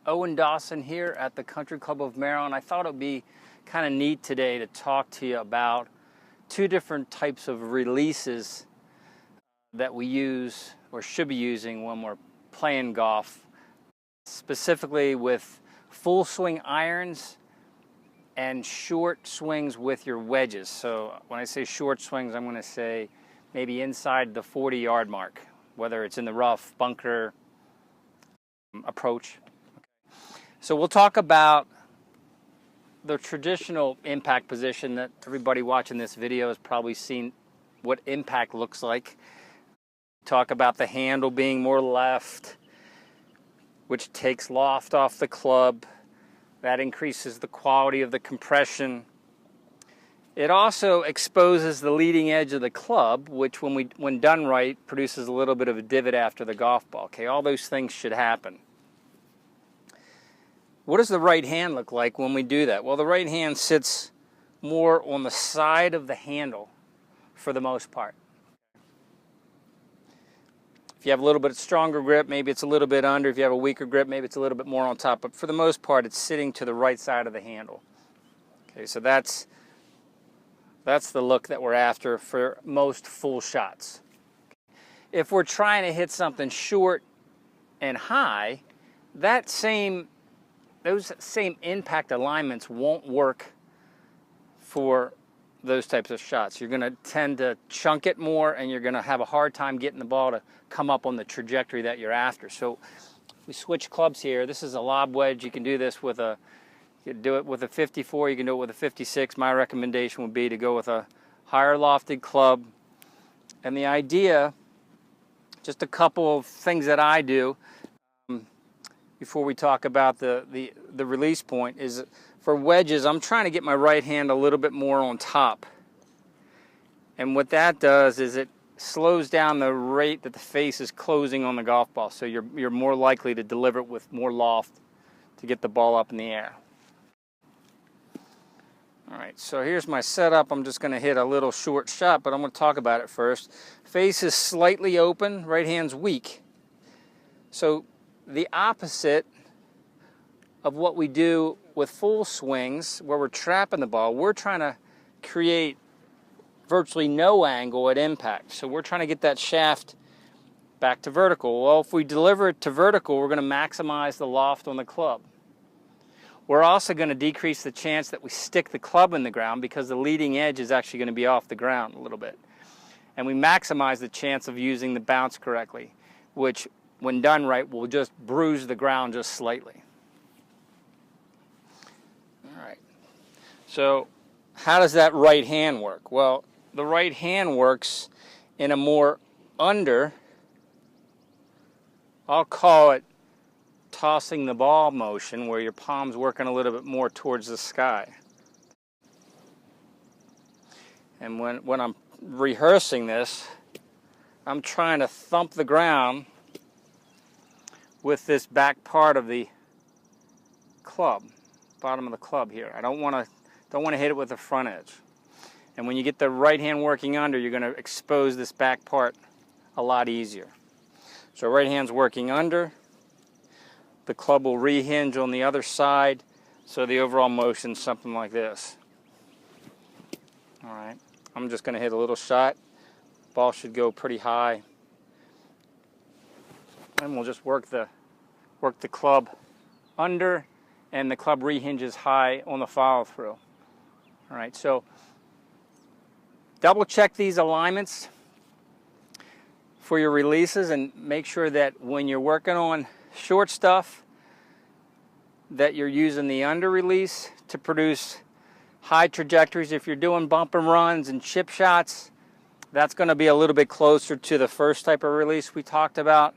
Owen Dawson here at the Country Club of Maryland. I thought it would be kind of neat today to talk to you about two different types of releases that we use or should be using when we're playing golf, specifically with full swing irons and short swings with your wedges. So when I say short swings, I'm going to say maybe inside the 40-yard mark, whether it's in the rough, bunker, approach. So we'll talk about the traditional impact position that everybody watching this video has probably seen what impact looks like. Talk about the handle being more left, which takes loft off the club. That increases the quality of the compression. It also exposes the leading edge of the club, which when done right, produces a little bit of a divot after the golf ball. Okay, all those things should happen. What does the right hand look like when we do that? Well, the right hand sits more on the side of the handle for the most part. If you have a little bit stronger grip, maybe it's a little bit under. If you have a weaker grip, maybe it's a little bit more on top. But for the most part, it's sitting to the right side of the handle. Okay, so that's the look that we're after for most full shots. If we're trying to hit something short and high, those same impact alignments won't work for those types of shots. You're going to tend to chunk it more, and you're going to have a hard time getting the ball to come up on the trajectory that you're after. So we switch clubs here. This is a lob wedge. You can do this with a You can do it with a 54, you can do it with a 56. My recommendation would be to go with a higher lofted club. And the idea, just a couple of things that I do before we talk about the release point, is for wedges, I'm trying to get my right hand a little bit more on top. And what that does is it slows down the rate that the face is closing on the golf ball, so you're more likely to deliver it with more loft to get the ball up in the air. Alright, so here's my setup. I'm just going to hit a little short shot, but I'm going to talk about it first. Face is slightly open, right hand's weak. So the opposite of what we do with full swings, where we're trapping the ball, we're trying to create virtually no angle at impact. So we're trying to get that shaft back to vertical. Well, if we deliver it to vertical, we're going to maximize the loft on the club. We're also going to decrease the chance that we stick the club in the ground, because the leading edge is actually going to be off the ground a little bit. And we maximize the chance of using the bounce correctly, which, when done right, will just bruise the ground just slightly. All right. So how does that right hand work? Well, the right hand works in a more under, I'll call it tossing the ball motion, where your palm's working a little bit more towards the sky. And when I'm rehearsing this, I'm trying to thump the ground with this back part of the club, bottom of the club here. I don't want to hit it with the front edge. And when you get the right hand working under, you're going to expose this back part a lot easier. So right hand's working under. The club will rehinge on the other side, so the overall motion is something like this. All right, I'm just going to hit a little shot. Ball should go pretty high, and we'll just work the club under, and the club rehinges high on the follow through. All right, so double check these alignments for your releases, and make sure that when you're working on short stuff, that you're using the under release to produce high trajectories. If you're doing bump and runs and chip shots, that's going to be a little bit closer to the first type of release we talked about.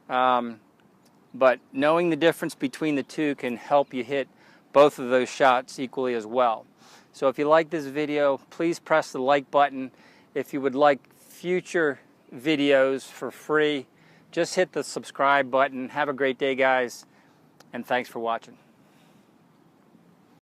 But knowing the difference between the two can help you hit both of those shots equally as well. So if you like this video, please press the like button. If you would like future videos for free, just hit the subscribe button. Have a great day, guys, and thanks for watching.